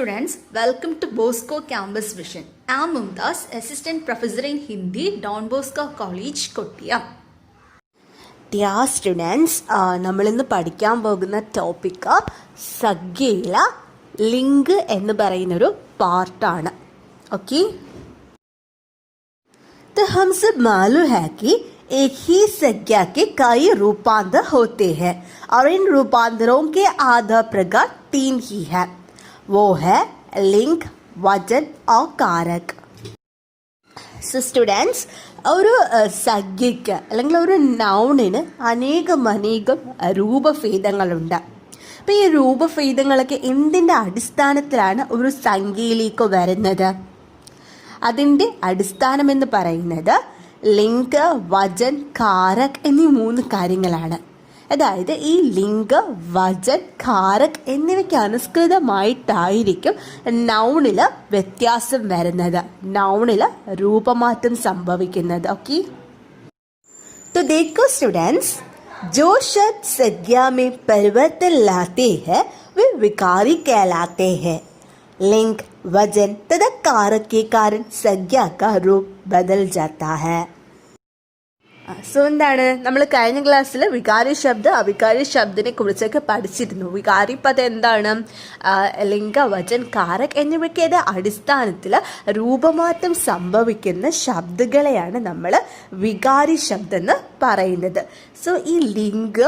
students, welcome to Bosco Campus Vision. I am Mumtaz, Assistant Professor in Hindi, Don Bosco College, Kottayam. Dear students, നമ്മളിന്ന് പഠിക്കാൻ പോകുന്ന topic സഖ്യയിലെ link എന്ന് പറയുന്നൊരു പാർട്ടാണ്. Okay, तो हम सब मालूम है कि एक ही संज्ञा के कई रूपांतर होते हैं और इन रूपांतरों के आधार प्रकार 3 ही है. वो है लिंग, वचन और कारक. സോ സ്റ്റുഡൻസ്, ഒരു സംഖ്യയ്ക്ക് അല്ലെങ്കിൽ ഒരു നൗണിന് അനേകം രൂപഭേദങ്ങളുണ്ട്. അപ്പോൾ ഈ രൂപഭേദങ്ങളൊക്കെ എന്തിൻ്റെ അടിസ്ഥാനത്തിലാണ് ഒരു സംഖ്യയിലേക്ക് വരുന്നത്? അതിൻ്റെ അടിസ്ഥാനം എന്ന് പറയുന്നത് ലിംഗ, വചൻ, കാരക് എന്നീ 3 കാര്യങ്ങളാണ്. അതായത് ഈ ലിംഗ, വചൻ, കാരക് എന്നിവയ്ക്ക് അനുസൃതമായിട്ടായിരിക്കും നൗണിൽ വ്യത്യാസം വരുന്നത്, നൗണിൽ രൂപമാറ്റം സംഭവിക്കുന്നത്. ഓക്കെ, तो देखो स्टूडेंट्स, जो शब्द संज्ञा में परिवर्तन लाते हैं वे विकारी कहलाते हैं. लिंग, वजन तथा कारक के कारण संज्ञा का रूप बदल जाता है. സോ എന്താണ്, നമ്മൾ കഴിഞ്ഞ ക്ലാസ്സിൽ വികാരി ശബ്ദ, അവികാരി ശബ്ദിനെ കുറിച്ചൊക്കെ പഠിച്ചിരുന്നു. വികാരി പദം എന്താണ്? ലിംഗ, വചൻ, കാരക് എന്നിവയ്ക്കയുടെ അടിസ്ഥാനത്തിൽ രൂപമാറ്റം സംഭവിക്കുന്ന ശബ്ദങ്ങളെയാണ് നമ്മൾ വികാരി ശബ്ദം എന്ന് പറയുന്നത്. സോ ഈ ലിംഗ,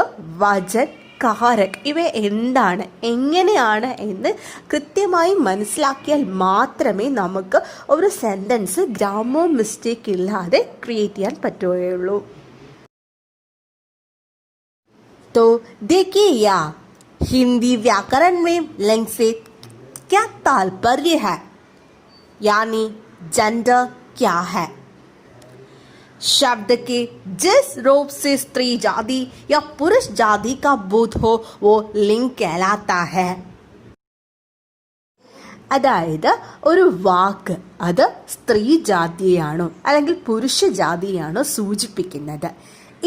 വചൻ, കാരക് ഇവ എന്താണ്, എങ്ങനെയാണ് എന്ന് കൃത്യമായി മനസ്സിലാക്കിയാൽ മാത്രമേ നമുക്ക് ഒരു സെൻറ്റൻസ് ഗ്രാമർ മിസ്റ്റേക്ക് ഇല്ലാതെ ക്രിയേറ്റ് ചെയ്യാൻ പറ്റുകയുള്ളൂ. तो देखिए यहाँ हिंदी व्याकरण में लिंग से क्या तात्पर्य है, यानी जेंडर क्या है? शब्द के जिस रूप से स्त्री जाति या पुरुष जाति का बोध हो वो लिंग कहलाता है. അതായത് ഒരു വാക്ക് അത് സ്ത്രീ ജാതിയാണോ അല്ലെങ്കിൽ പുരുഷ ജാതിയാണോ സൂചിപ്പിക്കുന്നത്,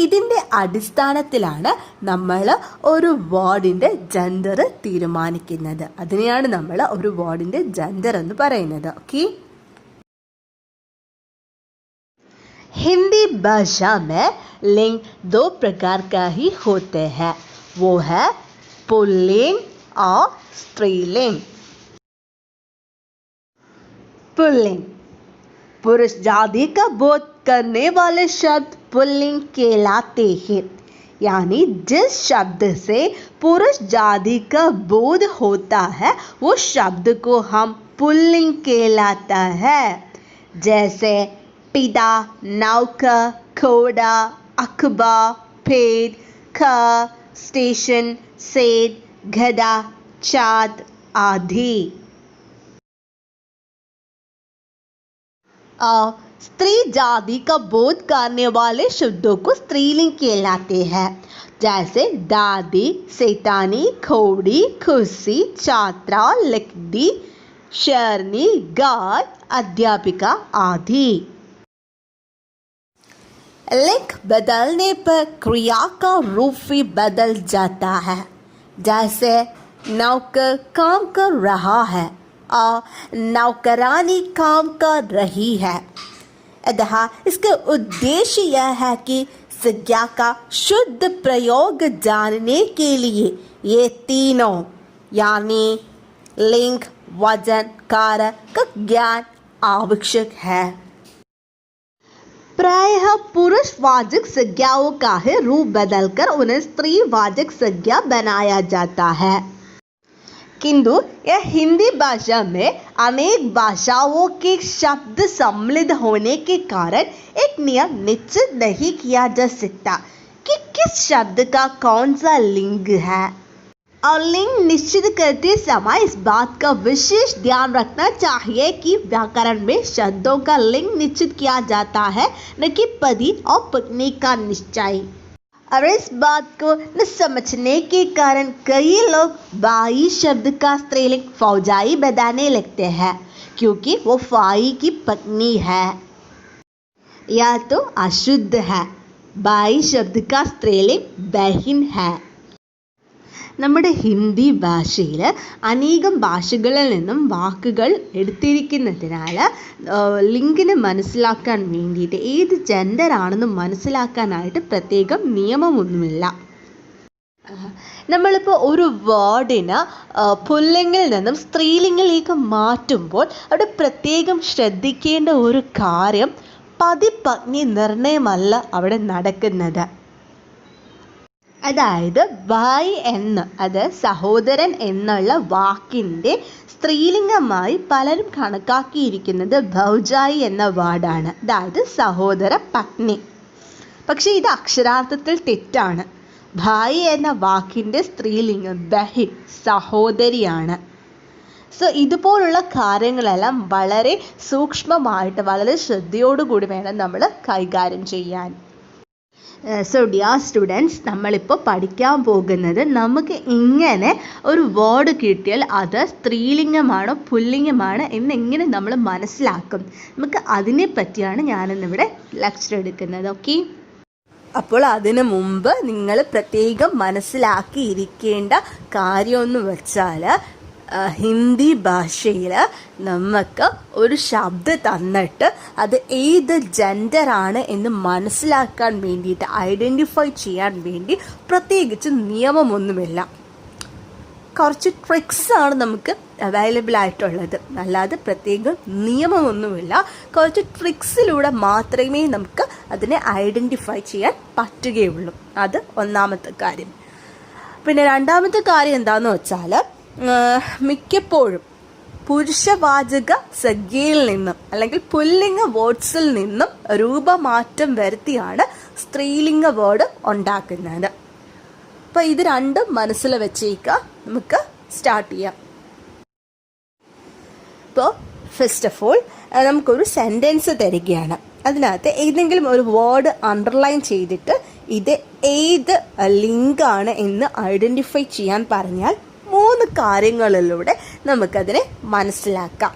ഇതിൻ്റെ അടിസ്ഥാനത്തിലാണ് നമ്മൾ ഒരു വേർഡിൻ്റെ ജെൻഡർ തീരുമാനിക്കുന്നത്. അതിനെയാണ് നമ്മൾ ഒരു വേർഡിൻ്റെ ജെൻഡർ എന്ന് പറയുന്നത്. ഓക്കെ, हिंदी भाषा में लिंग 2 प्रकार का ही होते हैं. वो है पुल्लिंग और स्त्रीलिंग. पुल्लिंग पुरुष जाति का बोध करने वाले शब्द पुल्लिंग कहलाते हैं. यानी जिस शब्द से पुरुष जाति का बोध होता है वो शब्द को हम पुल्लिंग कहलाता है. जैसे पिता, नौका, घोड़ा, अखबा, पेड़, कार, स्टेशन, सेठ, गधा, चाँद आदि. स्त्री जाति का बोध करने वाले शब्दों को स्त्रीलिंग कहलाते हैं. जैसे दादी, सेठानी, घोड़ी, कुर्सी, छात्रा, लकड़ी, शेरनी, गाय, अध्यापिका आदि. लिंग बदलने पर क्रिया का रूप भी बदल जाता है. जैसे नौकर काम कर रहा है और नौकरानी काम कर रही है. अतः इसका उद्देश्य यह है कि संज्ञा का शुद्ध प्रयोग जानने के लिए ये तीनों यानी लिंग, वचन, कारक का ज्ञान आवश्यक है. प्रायः पुरुषवाचक संज्ञाओं का ही रूप बदलकर उन्हें स्त्रीवाचक संज्ञा बनाया जाता है. किंतु यह हिंदी भाषा में अनेक भाषाओं के शब्द सम्मिलित होने के कारण एक नियम निश्चित नहीं किया जा सकता कि किस शब्द का कौन सा लिंग है. और लिंग निश्चित करते समय इस बात का विशेष ध्यान रखना चाहिए कि व्याकरण में शब्दों का लिंग निश्चित किया जाता है, न कि पति और पत्नी का निश्चय. और इस बात को न समझने के कारण कई लोग बाई शब्द का स्त्रीलिंग फौजाई बताने लगते हैं क्योंकि वो फाई की पत्नी है. यह तो अशुद्ध है. बाई शब्द का स्त्रीलिंग बहन है. നമ്മുടെ ഹിന്ദി ഭാഷയിൽ അനേകം ഭാഷകളിൽ നിന്നും വാക്കുകൾ എടുത്തിരിക്കുന്നതിനാൽ ലിംഗിനെ മനസ്സിലാക്കാൻ വേണ്ടിയിട്ട് ഏത് ജെൻഡർ ആണെന്ന് മനസ്സിലാക്കാനായിട്ട് പ്രത്യേകം നിയമമൊന്നുമില്ല. നമ്മളിപ്പോൾ ഒരു വേർഡിന് പുല്ലിംഗിൽ നിന്നും സ്ത്രീലിംഗിലേക്ക് മാറ്റുമ്പോൾ അവിടെ പ്രത്യേകം ശ്രദ്ധിക്കേണ്ട ഒരു കാര്യം പതിപത്നി നിർണയമല്ല അവിടെ നടക്കുന്നത്. അതായത് ഭായ് എന്ന്, അത് സഹോദരൻ എന്നുള്ള വാക്കിൻ്റെ സ്ത്രീലിംഗമായി പലരും കണക്കാക്കിയിരിക്കുന്നത് ഭൗജായി എന്ന വാർഡാണ്, അതായത് സഹോദര പത്നി. പക്ഷേ ഇത് അക്ഷരാർത്ഥത്തിൽ തെറ്റാണ്. ഭായ് എന്ന വാക്കിൻ്റെ സ്ത്രീലിംഗം ബഹിൻ, സഹോദരിയാണ്. സോ ഇതുപോലുള്ള കാര്യങ്ങളെല്ലാം വളരെ സൂക്ഷ്മമായിട്ട് വളരെ ശ്രദ്ധയോടുകൂടി വേണം നമ്മൾ കൈകാര്യം ചെയ്യാൻ. സോ ഡിയർ സ്റ്റുഡൻസ്, നമ്മളിപ്പോൾ പഠിക്കാൻ പോകുന്നത് നമുക്ക് ഇങ്ങനെ ഒരു വേർഡ് കിട്ടിയാൽ അത് സ്ത്രീലിംഗമാണോ പുല്ലിംഗമാണോ എന്നെങ്ങനെ നമ്മൾ മനസ്സിലാക്കും, നമുക്ക് അതിനെ പറ്റിയാണ് ഞാനിന്നിവിടെ ലെക്ചർ എടുക്കുന്നത്. ഓക്കെ, അപ്പോൾ അതിനു മുമ്പ് നിങ്ങൾ പ്രത്യേകം മനസ്സിലാക്കിയിരിക്കേണ്ട കാര്യമെന്ന് വെച്ചാൽ ഹിന്ദി ഭാഷയിൽ നമുക്ക് ഒരു ശബ്ദം തന്നിട്ട് അത് ഏത് ജെൻഡറാണ് എന്ന് മനസ്സിലാക്കാൻ വേണ്ടിയിട്ട് ഐഡൻറ്റിഫൈ ചെയ്യാൻ വേണ്ടി പ്രത്യേകിച്ച് നിയമമൊന്നുമില്ല. കുറച്ച് ട്രിക്സാണ് നമുക്ക് അവൈലബിൾ ആയിട്ടുള്ളത്, അല്ലാതെ പ്രത്യേകം നിയമമൊന്നുമില്ല. കുറച്ച് ട്രിക്സിലൂടെ മാത്രമേ നമുക്ക് അതിനെ ഐഡൻറ്റിഫൈ ചെയ്യാൻ പറ്റുകയുള്ളൂ. അത് ഒന്നാമത്തെ കാര്യം. പിന്നെ രണ്ടാമത്തെ കാര്യം എന്താണെന്ന് വെച്ചാൽ മിക്കപ്പോഴും പുരുഷവാചക സംഖ്യയിൽ നിന്നും അല്ലെങ്കിൽ പുല്ലിംഗ വേർഡ്സിൽ നിന്നും രൂപമാറ്റം വരുത്തിയാണ് സ്ത്രീലിംഗ വേർഡ് ഉണ്ടാക്കുന്നത്. അപ്പോൾ ഇത് രണ്ടും മനസ്സിൽ വെച്ചേക്കുക. നമുക്ക് സ്റ്റാർട്ട് ചെയ്യാം. ഇപ്പോൾ ഫസ്റ്റ് ഓഫ് ഓൾ നമുക്കൊരു സെൻറ്റൻസ് തരികയാണ്. അതിനകത്ത് ഏതെങ്കിലും ഒരു വേർഡ് അണ്ടർലൈൻ ചെയ്തിട്ട് ഇത് ഏത് ലിംഗാണ് എന്ന് ഐഡൻറ്റിഫൈ ചെയ്യാൻ പറഞ്ഞാൽ 3 കാര്യങ്ങളിലൂടെ നമുക്കതിനെ മനസ്സിലാക്കാം.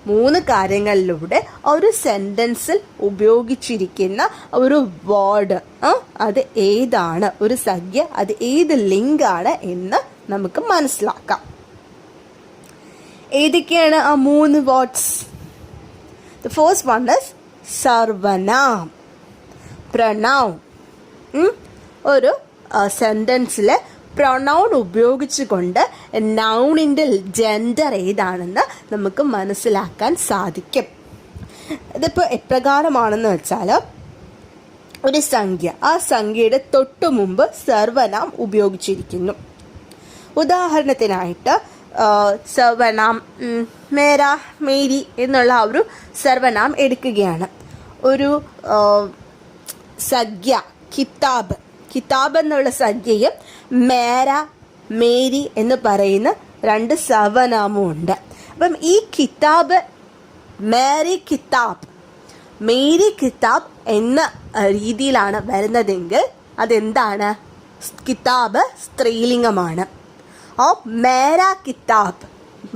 3 കാര്യങ്ങളിലൂടെ ഒരു സെൻറ്റൻസിൽ ഉപയോഗിച്ചിരിക്കുന്ന ഒരു വേർഡ് അത് ഏതാണ്, ഒരു സംഖ്യ അത് ഏത് ലിംഗാണ് എന്ന് നമുക്ക് മനസ്സിലാക്കാം. ഏതൊക്കെയാണ് ആ 3 words? The first one is സർവനാം, പ്രൊനൗൺ. ഒരു സെൻറ്റൻസിൽ പ്രൊനൗൺ ഉപയോഗിച്ചുകൊണ്ട് നൗണിൻ്റെ ജെൻഡർ ഏതാണെന്ന് നമുക്ക് മനസ്സിലാക്കാൻ സാധിക്കും. ഇതിപ്പോൾ എപ്രകാരമാണെന്ന് വെച്ചാൽ ഒരു സംഖ്യ, ആ സംഖ്യയുടെ തൊട്ടു മുമ്പ് സർവനാം ഉപയോഗിച്ചിരിക്കുന്നു. ഉദാഹരണത്തിനായിട്ട് സർവനാം മേര, മേരി എന്നുള്ള ഒരു സർവനാം എടുക്കുകയാണ്. ഒരു സംഖ്യ കിതാബ്, കിതാബ് എന്നുള്ള സംഖ്യയും മേര, മേരി എന്ന് പറയുന്ന 2 സർവനാമവും ഉണ്ട്. അപ്പം ഈ കിതാബ് മേരി കിതാബ്, മേരി കിതാബ് എന്ന രീതിയിലാണ് വരുന്നതെങ്കിൽ അതെന്താണ്? കിതാബ് സ്ത്രീലിംഗമാണ്. ഓ മേര കിതാബ്,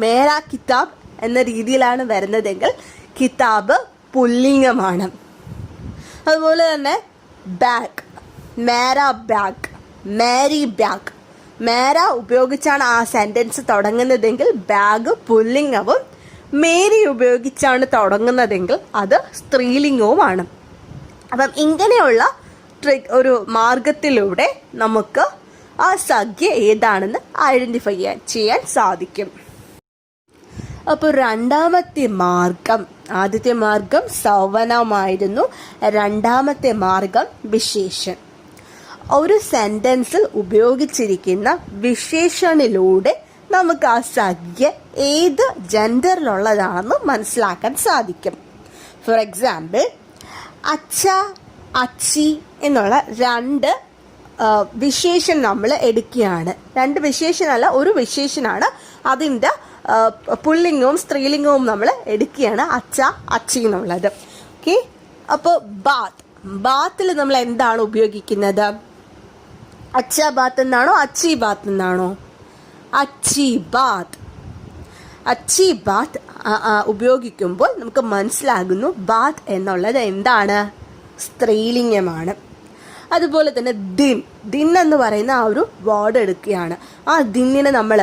മേര കിതാബ് എന്ന രീതിയിലാണ് വരുന്നതെങ്കിൽ കിതാബ് പുല്ലിംഗമാണ്. അതുപോലെ തന്നെ ബാഗ്, മേര ബാഗ്, മേരി ബാഗ്. മേര ഉപയോഗിച്ചാണ് ആ സെൻറ്റൻസ് തുടങ്ങുന്നതെങ്കിൽ ബാഗ് പുല്ലിംഗവും, മേരി ഉപയോഗിച്ചാണ് തുടങ്ങുന്നതെങ്കിൽ അത് സ്ത്രീലിംഗവുമാണ്. അപ്പം ഇങ്ങനെയുള്ള ഒരു മാർഗത്തിലൂടെ നമുക്ക് ആ സംഖ്യ ഏതാണെന്ന് ഐഡൻറ്റിഫൈ ചെയ്യാൻ സാധിക്കും. അപ്പോൾ രണ്ടാമത്തെ മാർഗം, ആദ്യത്തെ മാർഗം സർവനാമായിരുന്നു, രണ്ടാമത്തെ മാർഗം വിശേഷൺ. ഒരു സെൻറ്റൻസിൽ ഉപയോഗിച്ചിരിക്കുന്ന വിശേഷണിലൂടെ നമുക്ക് ആ സംഖ്യ ഏത് ജെൻഡറിലുള്ളതാണെന്ന് മനസ്സിലാക്കാൻ സാധിക്കും. ഫോർ എക്സാമ്പിൾ, അച്ഛ, അച്ചി എന്നുള്ള 2 വിശേഷൻ നമ്മൾ എടുക്കുകയാണ്. 2 വിശേഷനല്ല, ഒരു വിശേഷനാണ്. അതിൻ്റെ പുല്ലിംഗവും സ്ത്രീലിംഗവും നമ്മൾ എടുക്കുകയാണ്, അച്ഛ, അച്ചി എന്നുള്ളത്. ഓക്കെ, അപ്പോൾ ബാത്ത്, ബാത്തിൽ നമ്മൾ എന്താണ് ഉപയോഗിക്കുന്നത്? അച്ഛ ബാത്ത് എന്നാണോ അച്ചി ബാത്ത് എന്നാണോ? അച്ചി ബാത്ത്. അച്ചി ബാത്ത് ഉപയോഗിക്കുമ്പോൾ നമുക്ക് മനസ്സിലാകുന്നു ബാത്ത് എന്നുള്ളത് എന്താണ്? സ്ത്രീലിംഗമാണ്. അതുപോലെ തന്നെ ദിൻ, ദിൻ എന്ന് പറയുന്ന ആ ഒരു വേർഡ് എടുക്കുകയാണ്. ആ ദിന്നിനെ നമ്മൾ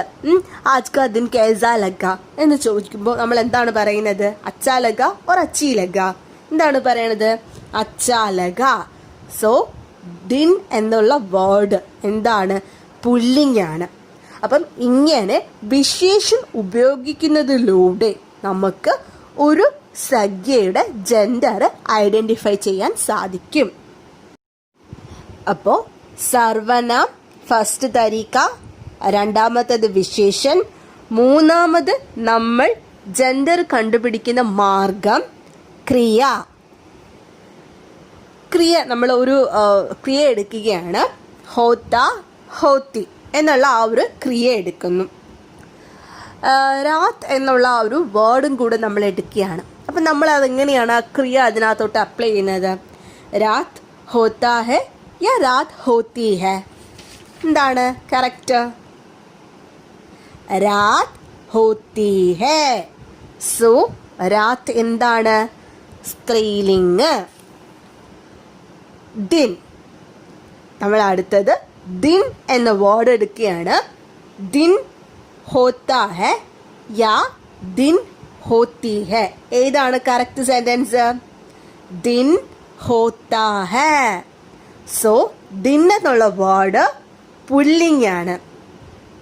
ആജ് കാ ദിൻ കേസാ ലഗ എന്ന് ചോദിക്കുമ്പോൾ നമ്മൾ എന്താണ് പറയുന്നത്? അച്ചാ ലഗ ഓർ അച്ചി ലഗ, എന്താണ് പറയണത്? അച്ചാ ലഗ. സോ ദിൻ എന്നുള്ള വേർഡ് എന്താണ്? പുല്ലിംഗാണ്. അപ്പം ഇങ്ങനെ വിശേഷൻ ഉപയോഗിക്കുന്നതിലൂടെ നമുക്ക് ഒരു സംഖ്യയുടെ ജെൻഡർ ഐഡന്റിഫൈ ചെയ്യാൻ സാധിക്കും. അപ്പോൾ സർവനാം ഫസ്റ്റ് തരീക്ക, രണ്ടാമത്തേത് വിശേഷൻ, മൂന്നാമത് നമ്മൾ ജെൻഡർ കണ്ടുപിടിക്കുന്ന മാർഗം ക്രിയ. ക്രിയ നമ്മൾ ഒരു ക്രിയ എടുക്കുകയാണ്. ഹോത്ത, ഹോത്തി എന്നുള്ള ആ ഒരു ക്രിയ എടുക്കുന്നു. രാത് എന്നുള്ള ആ ഒരു വേർഡും കൂടെ നമ്മൾ എടുക്കുകയാണ്. അപ്പം നമ്മൾ അതെങ്ങനെയാണ് ആ ക്രിയ അതിനകത്തോട്ട് അപ്ലൈ ചെയ്യുന്നത്? രാത് ഹോത്താ ഹെ യാ രാത് ഹോത്തി ഹെ, എന്താണ് കറക്റ്റ്? രാത് ഹോത്തി ഹെ. സോ രാത് എന്താണ്? സ്ത്രീലിംഗ്. ദിൻ, നമ്മൾ അടുത്തത് ദിൻ എന്ന വേർഡ് എടുക്കുകയാണ്. ദിൻ ഹോത്താ ഹെ യാ ദിൻ ഹോത്തി ഹെ, ഏതാണ് കറക്റ്റ് സെന്റൻസ്? ദിൻ ഹോത്താ ഹെ. സോ ദിൻ എന്നുള്ള വേർഡ് പുല്ലിംഗാണ്.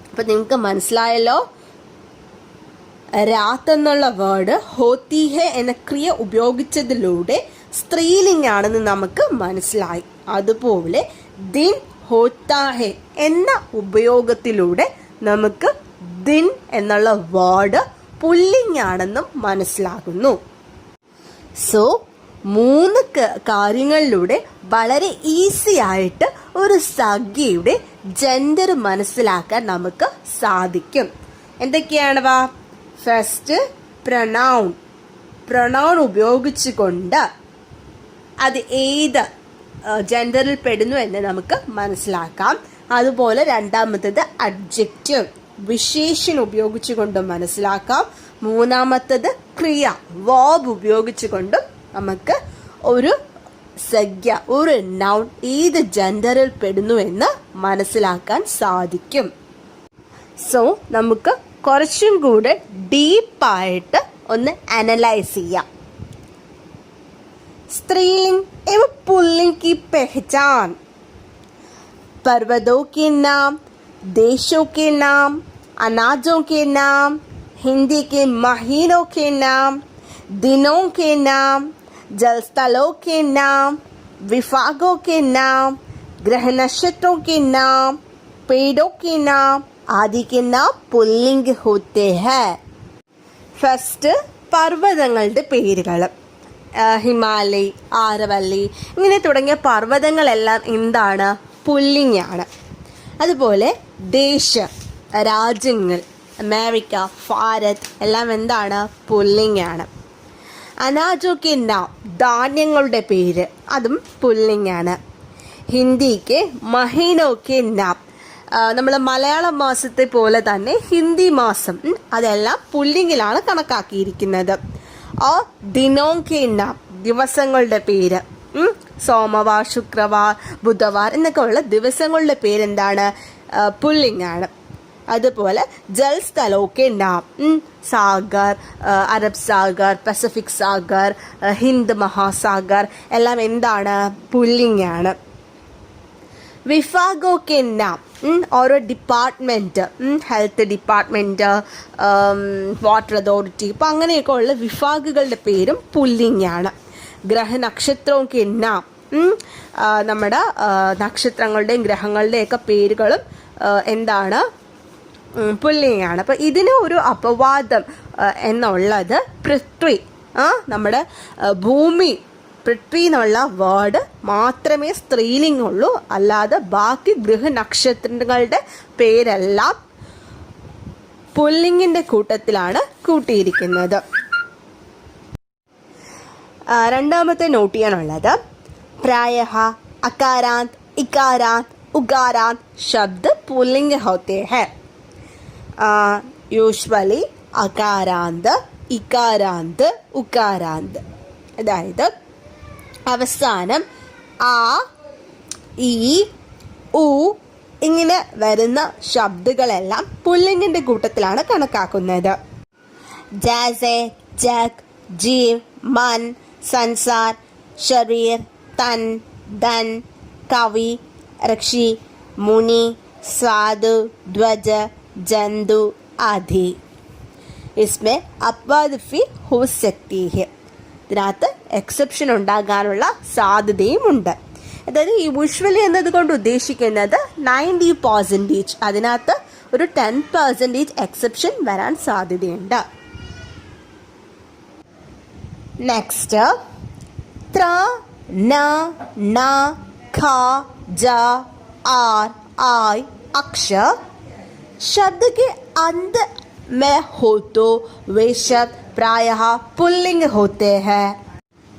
അപ്പൊ നിങ്ങൾക്ക് മനസ്സിലായല്ലോ, രാത്ത് എന്നുള്ള വേർഡ് ഹോത്തി ഹെ എന്ന ക്രിയ ഉപയോഗിച്ചതിലൂടെ സ്ത്രീലിംഗാണെന്ന് നമുക്ക് മനസ്സിലായി. അതുപോലെ ദിൻ ഹോത്താ ഹെ എന്ന ഉപയോഗത്തിലൂടെ നമുക്ക് ദിൻ എന്നുള്ള വേർഡ് പുല്ലിംഗാണെന്നും മനസ്സിലാകുന്നു. സോ 3 കാര്യങ്ങളിലൂടെ വളരെ ഈസി ആയിട്ട് ഒരു സംഖ്യയുടെ ജെൻഡർ മനസ്സിലാക്കാൻ നമുക്ക് സാധിക്കും. എന്തൊക്കെയാണവ? ഫസ്റ്റ് പ്രൊനൗൺ, പ്രൊനൗൺ ഉപയോഗിച്ചുകൊണ്ട് അത് ഏത് ജെൻഡറിൽ പെടുന്നു എന്ന് നമുക്ക് മനസ്സിലാക്കാം. അതുപോലെ രണ്ടാമത്തേത് അഡ്ജക്റ്റീവ്, വിശേഷൻ ഉപയോഗിച്ചുകൊണ്ട് മനസ്സിലാക്കാം. മൂന്നാമത്തേത് ക്രിയ, വേർബ് ഉപയോഗിച്ചുകൊണ്ടും നമുക്ക് ഒരു സംഖ്യ, ഒരു നൗൺ ഏത് ജെൻഡറിൽ പെടുന്നു എന്ന് മനസ്സിലാക്കാൻ സാധിക്കും. സോ നമുക്ക് കുറച്ചും കൂടെ ഡീപ്പായിട്ട് ഒന്ന് അനലൈസ് ചെയ്യാം. स्त्रीलिंग एवं पुल्लिंग की पहचान: पर्वतों के नाम, देशों के नाम, अनाजों के नाम, हिंदी के महीनों के नाम, दिनों के नाम, जलस्थलों के नाम, विभागों के नाम, ग्रह नक्षत्रों के नाम, पेड़ों के नाम आदि के नाम पुल्लिंग होते हैं. ഫസ്റ്റ് പർവ്വതങ്ങളുടെ പേരുകൾ. ഹിമാലയ്, ആരവല്ലി ഇങ്ങനെ തുടങ്ങിയ പർവ്വതങ്ങളെല്ലാം എന്താണ്? പുല്ലിംഗാണ്. അതുപോലെ ദേശ, രാജ്യങ്ങൾ, അമേരിക്ക, ഭാരത് എല്ലാം എന്താണ്? പുല്ലിംഗാണ്. അനാജോക്കെ നാം, ധാന്യങ്ങളുടെ പേര്, അതും പുല്ലിംഗാണ്. ഹിന്ദിക്ക് മഹീനോക്കെ നാം, നമ്മൾ മലയാളം മാസത്തെ പോലെ തന്നെ ഹിന്ദി മാസം അതെല്ലാം പുല്ലിംഗിലാണ് കണക്കാക്കിയിരിക്കുന്നത്. ദിനോക്കെ നാം, ദിവസങ്ങളുടെ പേര്, സോമവാർ, ശുക്രവാർ, ബുധവാർ എന്നൊക്കെ ഉള്ള ദിവസങ്ങളുടെ പേരെന്താണ്? പുല്ലിംഗാണ്. അതുപോലെ ജൽസ്ഥലോക്കെ നാം, സാഗർ, അറബ് സാഗർ, പസഫിക് സാഗർ, ഹിന്ദ് മഹാസാഗർ എല്ലാം എന്താണ്? പുല്ലിംഗാണ്. വിഭാഗോക്കെ നാം, ഓരോ department, health department, water authority, ഇപ്പം അങ്ങനെയൊക്കെ ഉള്ള വിഭാഗങ്ങളുടെ പേരും പുല്ലിംഗാണ്. ഗ്രഹനക്ഷത്രമൊക്കെ നാം, നമ്മുടെ നക്ഷത്രങ്ങളുടെയും ഗ്രഹങ്ങളുടെയൊക്കെ പേരുകളും എന്താണ്? പുല്ലിംഗാണ്. അപ്പം ഇതിന് ഒരു അപവാദം എന്നുള്ളത് പൃഥ്വി, നമ്മുടെ ഭൂമി, പൃഥ്വി എന്നുള്ള വേർഡ് മാത്രമേ സ്ത്രീലിംഗുള്ളൂ, അല്ലാതെ ബാക്കി ഗ്രഹനക്ഷത്രങ്ങളുടെ പേരെല്ലാം പുല്ലിംഗിന്റെ കൂട്ടത്തിലാണ് കൂട്ടിയിരിക്കുന്നത്. രണ്ടാമത്തെ നോട്ട് ചെയ്യാനുള്ളത് പ്രായഃ അകാരാന്ത്, ഇകാരാന്ത്, ഉകാരാന്ത് ശബ്ദ പുല്ലിംഗ ഹോത്തെ ഹൈ. യൂഷ്വലി അകാരാന്ത്, ഇകാരാന്ത്, ഉകാരാന്ത്, അതായത് അവസാനം ആ, ഈ, ഉ ഇങ്ങനെ വരുന്ന ശബ്ദങ്ങളെല്ലാം പുല്ലിംഗിന്റെ കൂട്ടത്തിലാണ് കണക്കാക്കുന്നത്. ജൈസെ, ജഗ്, ജീവ്, മൻ, संसार, शरीर, तन, धन, कवि, ऋषि, मुनि, साधु, ध्वज, जंतु आदि. इसमें अपवाद भी हो सकती है. ഇതിനകത്ത് എക്സെപ്ഷൻ ഉണ്ടാകാനുള്ള സാധ്യതയും ഉണ്ട്. അതായത് യൂഷ്വലി എന്നതുകൊണ്ട് ഉദ്ദേശിക്കുന്നത് 90%, അതിനകത്ത് ഒരു 10% എക്സെപ്ഷൻ വരാൻ സാധ്യതയുണ്ട്. നെക്സ്റ്റ് ത്ര, ന, ന, ഖ, ജ, आर, आई अक्षर शब्द के अंत में हो तो वे शब्द प्रायः पुल्लिंग होते हैं.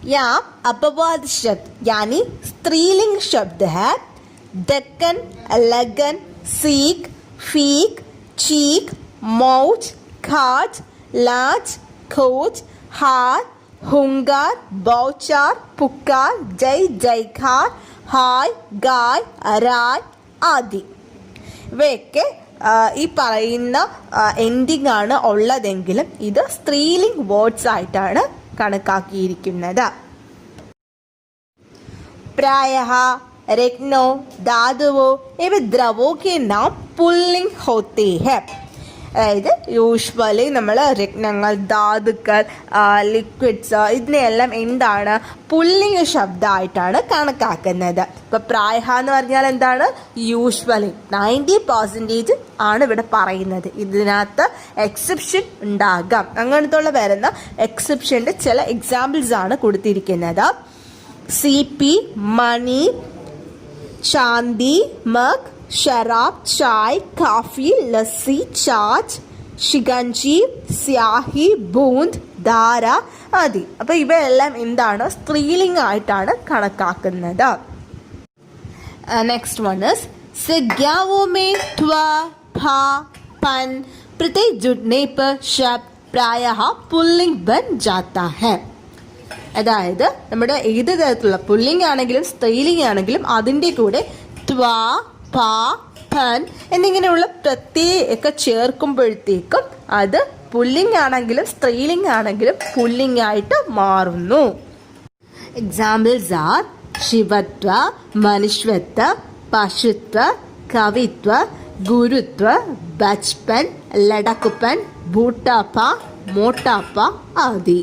यहाँ अपवाद शब्द यानी स्त्रीलिंग शब्द है. दक्कन, लगन, सीख, फीक, चीक, मौज, खाज, लाज, खोज, हार, हुंगार, बौचार, पुकार, जय जयकार, हाय, गाय, राय ആദി. ഇവയൊക്കെ ഈ പറയുന്ന എൻഡിങ് ആണ് ഉള്ളതെങ്കിലും ഇത് സ്ത്രീലിംഗ് വേർഡ്സ് ആയിട്ടാണ് കണക്കാക്കിയിരിക്കുന്നത്. प्रायः रत्नो, धातुओं एवं द्रवों के नाम पुल्लिंग होते हैं. അതായത് യൂഷ്വലി നമ്മൾ രത്നങ്ങൾ, ധാതുക്കൾ, ലിക്വിഡ്സ് ഇതിനെയെല്ലാം എന്താണ് പുല്ലിംഗ് ശബ്ദമായിട്ടാണ് കണക്കാക്കുന്നത്. ഇപ്പം പ്രായഹ എന്ന് പറഞ്ഞാൽ എന്താണ്, യൂഷ്വലി 90% ആണ് ഇവിടെ പറയുന്നത്. ഇതിനകത്ത് എക്സെപ്ഷൻ ഉണ്ടാകാം. അങ്ങനത്തുള്ള വരുന്ന എക്സെപ്ഷൻ്റെ ചില എക്സാമ്പിൾസ് ആണ് കൊടുത്തിരിക്കുന്നത്. CP, മണി, चांदी, मग, शराब, चाय, काफी, लस्सी, छाछ, शिकंजी, स्याही, बूंद, ധാര ആദി. അപ്പോൾ ഇവയെല്ലാം എന്താണ് സ്ത്രീലിംഗ് ആയിട്ടാണ് കണക്കാക്കുന്നത്. നെക്സ്റ്റ് വൺ ഇസ് संज्ञाओं में त्व, फ, पन प्रत्यय जुड़ने पर शब्द प्रायः पुल्लिंग बन जाता है. അതായത് നമ്മുടെ ഏത് തരത്തിലുള്ള പുല്ലിംഗ് ആണെങ്കിലും സ്ത്രീലിംഗ് ആണെങ്കിലും അതിൻ്റെ കൂടെ ത്വ, പ, പൻ എന്നിങ്ങനെയുള്ള പ്രത്യയൊക്കെ ചേർക്കുമ്പോഴത്തേക്കും അത് പുല്ലിംഗ് ആണെങ്കിലും സ്ത്രീലിംഗ് ആണെങ്കിലും പുല്ലിംഗ് ആയിട്ട് മാറുന്നു. എക്സാമ്പിൾസ് ആർ ശിവത്വ, മനുഷ്യത്വ, പശുത്വ, കവിത്വ, ഗുരുത്വ, ബച്പൻ, ലടക്കുപ്പൻ, ബൂട്ടാപ്പ, മോട്ടാപ്പ ആദി.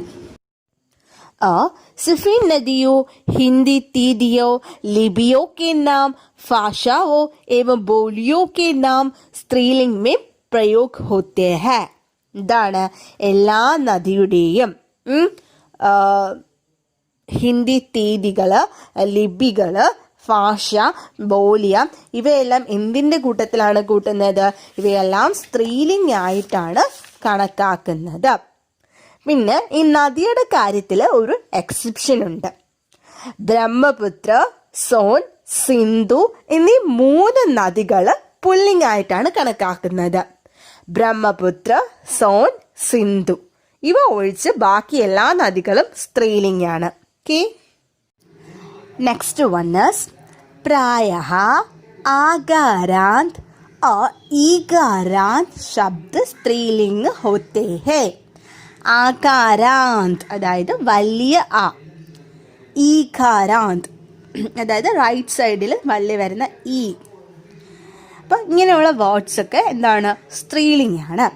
सफीन नदियों, हिंदी तीदियों, लिपियों के नाम, भाषाओं एवं बोलियों के नाम स्त्रीलिंग में प्रयोग होते हैं. ഇതാണ് എല്ലാ നദിയുടെയും ഹിന്ദി തീയതികൾ, ലിപികൾ, ഭാഷ, ബോലിയ ഇവയെല്ലാം എന്തിൻ്റെ കൂട്ടത്തിലാണ് കൂട്ടുന്നത്? ഇവയെല്ലാം സ്ത്രീലിംഗ് ആയിട്ടാണ് കണക്കാക്കുന്നത്. പിന്നെ ഈ നദിയുടെ കാര്യത്തിൽ ഒരു എക്സെപ്ഷൻ ഉണ്ട്. ബ്രഹ്മപുത്ര, സോൻ, സിന്ധു എന്നീ 3 നദികൾ പുല്ലിംഗ് ആയിട്ടാണ് കണക്കാക്കുന്നത്. ബ്രഹ്മപുത്ര, സോൻ, സിന്ധു ഇവ ഒഴിച്ച് ബാക്കി എല്ലാ നദികളും സ്ത്രീലിംഗ് ആണ്. ഓക്കെ, നെക്സ്റ്റ് വൺ ഇസ് प्रायः आकारांत और ईकारांत शब्द स्त्रीलिंग होते हैं. ആകാരാന്ത് അതായത് വലിയ ആ, ഈകാരാന്ത് അതായത് റൈറ്റ് സൈഡിൽ വള്ളി വരുന്ന ഈ. അപ്പം ഇങ്ങനെയുള്ള വേർഡ്സൊക്കെ എന്താണ് സ്ത്രീലിംഗ് ആണ്.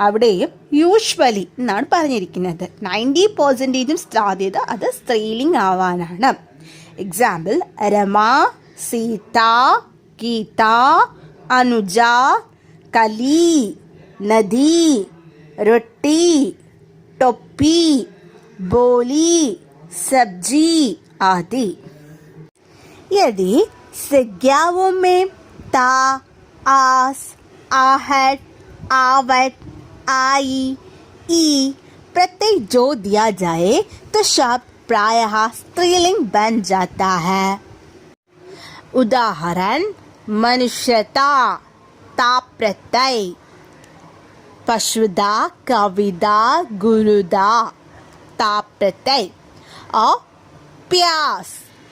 അവിടെയും യൂഷ്വലി എന്നാണ് പറഞ്ഞിരിക്കുന്നത്. 90% സാധ്യത അത് സ്ത്രീലിംഗ് ആവാനാണ്. എക്സാമ്പിൾ രമ, സീത, ഗീത, അനുജ, കലി, നദി, റൊട്ടി, टोपी, बोली, सब्जी आदि. यदि संज्ञाओं में ता, आस, आहट, आवट, आई, ई प्रत्यय जो दिया जाए तो शब्द प्रायः स्त्रीलिंग बन जाता है. उदाहरण मनुष्यता, ता प्रत्यय, पशुदा, कविदा, गुरुदा, ताप प्रत्यय. और प्यास,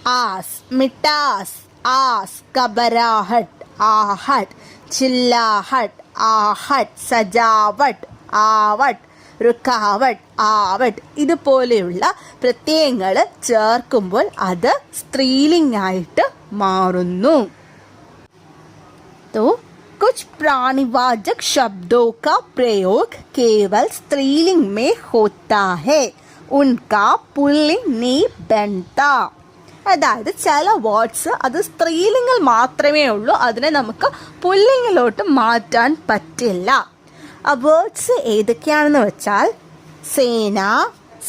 आस, मिठास, आस घबराहट आहट चिल्लाहट आहट सजावट ആവട്ട് റുക്കാവട്ട് ആവട്ട് ഇതുപോലെയുള്ള പ്രത്യയങ്ങൾ ചേർക്കുമ്പോൾ അത് സ്ത്രീലിംഗായിട്ട് മാറുന്നു. तो कुछ प्राणीवाचक शब्दों का प्रयोग केवल स्त्रीलिंग में होता है, उनका पुल्लिंग नहीं बनता. അതായത് ചില വേർഡ്സ് അത് സ്ത്രീലിംഗിൽ മാത്രമേ ഉള്ളൂ, അതിനെ നമുക്ക് പുല്ലിംഗിലോട്ട് മാറ്റാൻ പറ്റില്ല. ആ വേർഡ്സ് ഏതൊക്കെയാണെന്ന് വെച്ചാൽ സേന,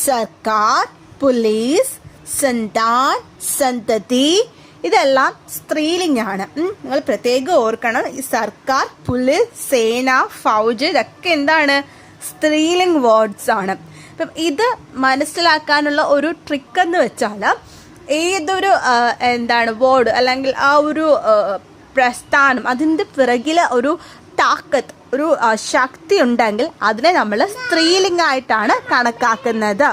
സർക്കാർ, പോലീസ്, സന്താൻ, സന്തതി, ഇതെല്ലാം സ്ത്രീലിംഗാണ്. നിങ്ങൾ പ്രത്യേകം ഓർക്കണം, ഈ സർക്കാർ, പോലീസ്, സേന, ഫൗജ് ഇതൊക്കെ എന്താണ്, സ്ത്രീലിംഗ് വേർഡ്സ് ആണ്. അപ്പം ഇത് മനസ്സിലാക്കാനുള്ള ഒരു ട്രിക്ക് എന്ന് വെച്ചാൽ ഏതൊരു വേർഡ് അല്ലെങ്കിൽ ആ ഒരു പ്രസ്ഥാനം അതിൻ്റെ പിറകിൽ ഒരു താക്കത്ത്, ഒരു ശക്തി ഉണ്ടെങ്കിൽ അതിനെ നമ്മൾ സ്ത്രീലിംഗായിട്ടാണ് കണക്കാക്കുന്നത്.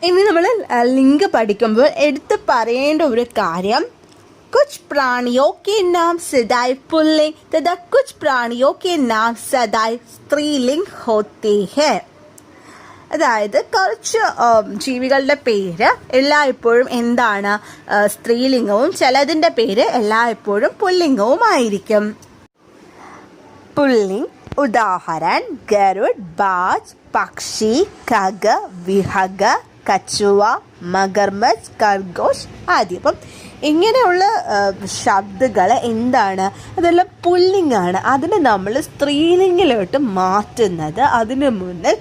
ഇനി നമ്മൾ ലിംഗ പഠിക്കുമ്പോൾ എടുത്ത് പറയേണ്ട ഒരു കാര്യം, कुछ प्राणियों के नाम सदैव पुल्लिंग तथा कुछ प्राणियों के नाम सदैव स्त्रीलिंग होते हैं. അതായത് കുറച്ച് ജീവികളുടെ പേര് എല്ലായ്പ്പോഴും എന്താണ്, സ്ത്രീലിംഗവും ചിലതിൻ്റെ പേര് എല്ലായ്പ്പോഴും പുല്ലിംഗവുമായിരിക്കും. പുല്ലിംഗ് ഉദാഹരൺ ഗരുഡ്, ബാജ്, പക്ഷി, കഗ, വിഹഗ, കച്ചുവ, മഗർമച്ച്, ഖർഗോഷ് ആദി. അപ്പം ഇങ്ങനെയുള്ള ശബ്ദങ്ങൾ എന്താണ്, അതെല്ലാം പുല്ലിംഗാണ്. അതിനെ നമ്മൾ സ്ത്രീലിംഗിലോട്ട് മാറ്റുന്നത് അതിന് മുന്നിൽ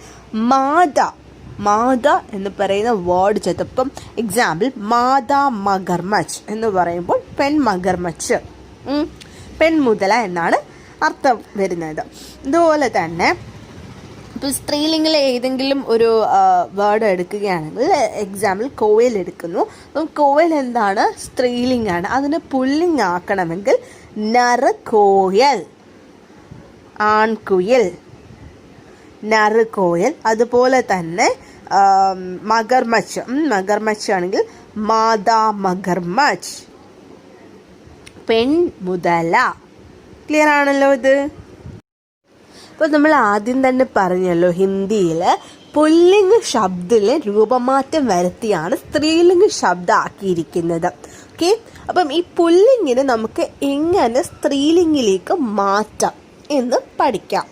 മാത എന്ന് പറയുന്ന വേർഡ് ചേർത്തപ്പം എക്സാമ്പിൾ മാതാ മഗർമച്ച് എന്ന് പറയുമ്പോൾ പെൺ മഗർമച്ച്, പെൺമുതല എന്നാണ് അർത്ഥം വരുന്നത്. ഇതുപോലെ തന്നെ ഇപ്പോൾ സ്ത്രീലിംഗിൽ ഏതെങ്കിലും ഒരു വേർഡ് എടുക്കുകയാണെങ്കിൽ എക്സാമ്പിൾ കോയിൽ എടുക്കുന്നു. അപ്പം കോയിൽ എന്താണ്, സ്ത്രീലിംഗാണ്. അതിനെ പുല്ലിംഗ് ആക്കണമെങ്കിൽ നറുകോയൽ, ആൺകുയിൽ, നറുകോയൽ. അതുപോലെ തന്നെ മഗർമച്ച് ആണെങ്കിൽ മാതാ മഗർമച്ച്, പെൺമുതല. ക്ലിയർ ആണല്ലോ ഇത്? അപ്പോൾ നമ്മൾ ആദ്യം തന്നെ പറഞ്ഞല്ലോ, ഹിന്ദിയിൽ പുല്ലിംഗ ശബ്ദത്തിലെ രൂപമാറ്റം വരുത്തിയാണ് സ്ത്രീലിംഗ ശബ്ദമാക്കിയിരിക്കുന്നത്. ഓക്കെ, അപ്പം ഈ പുല്ലിംഗിനെ നമുക്ക് എങ്ങനെ സ്ത്രീലിംഗിലേക്ക് മാറ്റാം എന്ന് പഠിക്കാം.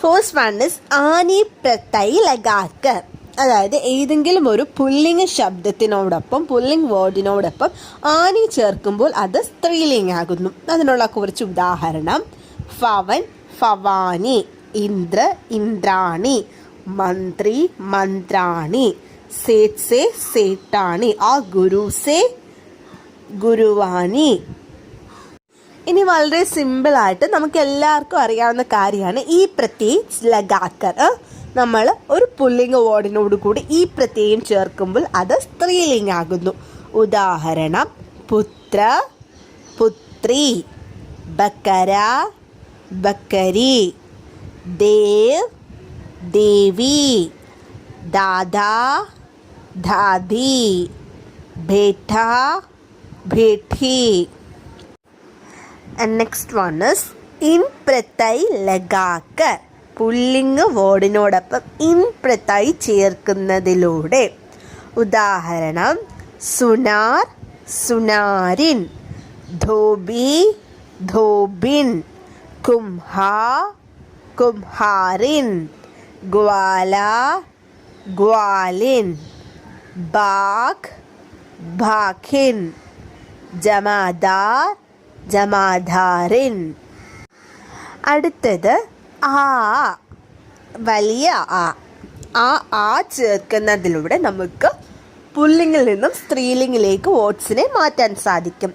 ഫസ്റ്റ് വൺ ഇസ് ആനി പ്രത്യയ് ലഗാക്കർ. അതായത് ഏതെങ്കിലും ഒരു പുല്ലിംഗ ശബ്ദത്തിനോടൊപ്പം, പുല്ലിംഗ് വേർഡിനോടൊപ്പം ആനി ചേർക്കുമ്പോൾ അത് സ്ത്രീലിംഗ് ആകുന്നു. അതിനുള്ള കുറച്ച് ഉദാഹരണം: ഫവൻ, ഫവാനി, ഇന്ദ്ര, ഇന്ദ്രാണി, മന്ത്രി, മന്ത്രാണി, സേഠ് സെ, സേഠാണി, ആ ഗുരു സെ, ഗുരുവാനി. ഇനി വളരെ സിമ്പിളായിട്ട് നമുക്ക് എല്ലാവർക്കും അറിയാവുന്ന കാര്യമാണ് ഈ പ്രത്യയം ലഗാക്കർ. നമ്മൾ ഒരു പുല്ലിംഗ വേർഡിനോട് കൂടി ഈ പ്രത്യയം ചേർക്കുമ്പോൾ അത് സ്ത്രീലിംഗ് ആകുന്നു. ഉദാഹരണം: പുത്ര, പുത്രി, ബക്കര, ബക്കരി, ദേവ്, ദേവി, ദാദാ, ദാദി, ബേട്ട, ബേഠി. And next one is in പ്രത്യയ് ലഗാക്കർ. പുല്ലിംഗ് വേർഡിനോടൊപ്പം ഇൻ പ്രത്യയ് ചേർക്കുന്നതിലൂടെ. ഉദാഹരണം: സുനാർ, സുനാരിൻ, ധോബി, ധോബിൻ, കുംഹാ, കുംഹാരിൻ, ഗ്വാല, ഗ്വാലിൻ, ബാഗ്, ബാഖിൻ, ജമാദാർ, ജമാധാരിൻ. അടുത്തത് ആ, വലിയ ആ ചേർക്കുന്നതിലൂടെ നമുക്ക് പുല്ലിംഗിൽ നിന്നും സ്ത്രീലിംഗിലേക്ക് വേർഡ്സിനെ മാറ്റാൻ സാധിക്കും.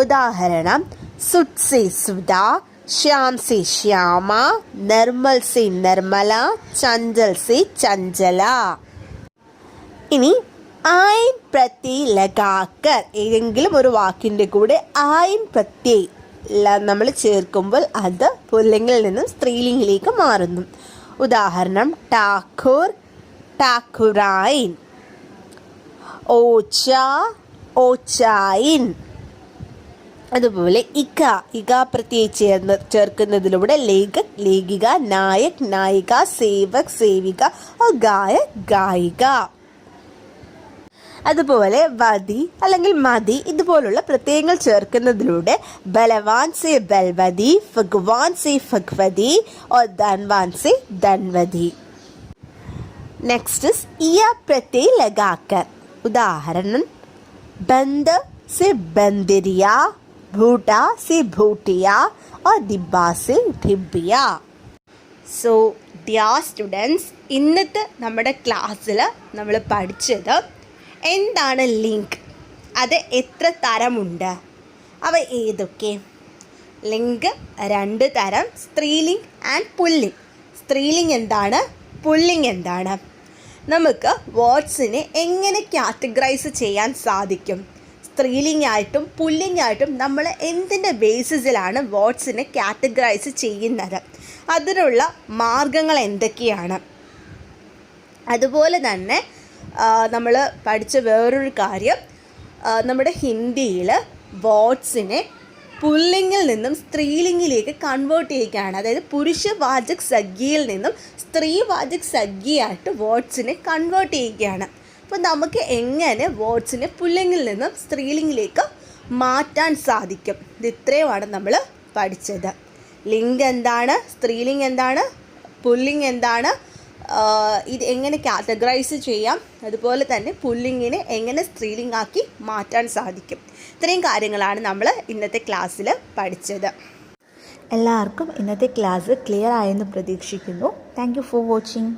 ഉദാഹരണം: സുഡ് സെ സുധ, ശ്യാം സെ ശ്യാമ, നിർമ്മൽ സെ നിർമ്മല, ചഞ്ചൽ സെ ചഞ്ചല. ഇനി ആയിൻ പ്രത്യയ് ലഗാക്കർ. ഏതെങ്കിലും ഒരു വാക്കിൻ്റെ കൂടെ ആയിൻ പ്രത്യയ് നമ്മൾ ചേർക്കുമ്പോൾ അത് പുല്ലിംഗിൽ നിന്നും സ്ത്രീലിംഗിലേക്ക് മാറുന്നു. ഉദാഹരണം: ഠാക്കൂർ, ഠാക്കുറായിൻ, ഓച്ച, ഓച്ചായിൻ, അതുപോലെ ഇക പ്രത്യയം ചേർക്കുന്നതിലൂടെ ലേഖക്, ലേഖിക, നായക്, നായിക, സേവക്, സേവിക, ഗായക്, ഗായിക. അതുപോലെ വതി അല്ലെങ്കിൽ മതി ഇതുപോലുള്ള പ്രത്യയങ്ങൾ ചേർക്കുന്നതിലൂടെ ബലവാൻ സെ ബൽവതി, ഭഗവാൻ സെ ഭഗവതി, ധൻവാൻ സെ ധൻവതി. നെക്സ്റ്റ് ഇയ പ്രത്യയ ലഗാക്കർ. ഉദാഹരണം ബന്ദ से बंदरिया, भूटा से भूटिया और डिब्बा से डिब्बिया. സോ ഡിയർ സ്റ്റുഡൻസ്, ഇന്നത്തെ നമ്മുടെ ക്ലാസ്സിൽ നമ്മൾ പഠിച്ചത് എന്താണ് ലിങ്ക്, അത് എത്ര തരമുണ്ട്, അവ ഏതൊക്കെ. ലിങ്ക് 2 തരം, സ്ത്രീലിംഗ് ആൻഡ് പുല്ലിംഗ്. സ്ത്രീലിംഗ് എന്താണ്, പുല്ലിംഗ് എന്താണ്, നമുക്ക് വേർഡ്സിനെ എങ്ങനെ കാറ്റഗറൈസ് ചെയ്യാൻ സാധിക്കും. സ്ത്രീലിംഗ് ആയിട്ടും പുല്ലിംഗ് ആയിട്ടും നമ്മൾ എന്തിൻ്റെ ബേസിസിലാണ് വേർഡ്സിനെ കാറ്റഗറൈസ് ചെയ്യുന്നത്, അതിനുള്ള മാർഗങ്ങൾ എന്തൊക്കെയാണ്. അതുപോലെ തന്നെ നമ്മൾ പഠിച്ച വേറൊരു കാര്യം, നമ്മുടെ ഹിന്ദിയിൽ വേർഡ്സിനെ പുല്ലിംഗിൽ നിന്നും സ്ത്രീലിംഗിലേക്ക് കൺവേർട്ട് ചെയ്യുകയാണ്. അതായത് പുരുഷവാചക് സഖ്യയിൽ നിന്നും സ്ത്രീവാചക് സഖ്യയായിട്ട് വേർഡ്സിനെ കൺവേർട്ട് ചെയ്യുകയാണ്. അപ്പോൾ നമുക്ക് എങ്ങനെ വേർഡ്സിനെ പുല്ലിംഗിൽ നിന്നും സ്ത്രീലിംഗിലേക്ക് മാറ്റാൻ സാധിക്കും. ഇത് ഇത്രയുമാണ് നമ്മൾ പഠിച്ചത്. ലിംഗ് എന്താണ്, സ്ത്രീലിംഗ് എന്താണ്, പുല്ലിംഗ് എന്താണ്, ഇത് എങ്ങനെ കാറ്റഗറൈസ് ചെയ്യാം, അതുപോലെ തന്നെ പുല്ലിംഗിനെ എങ്ങനെ സ്ത്രീലിംഗ് ആക്കി മാറ്റാൻ സാധിക്കും. ഇത്രയും കാര്യങ്ങളാണ് നമ്മൾ ഇന്നത്തെ ക്ലാസ്സിൽ പഠിച്ചത്. എല്ലാവർക്കും ഇന്നത്തെ ക്ലാസ് ക്ലിയർ ആയെന്ന് പ്രതീക്ഷിക്കുന്നു. Thank you for watching.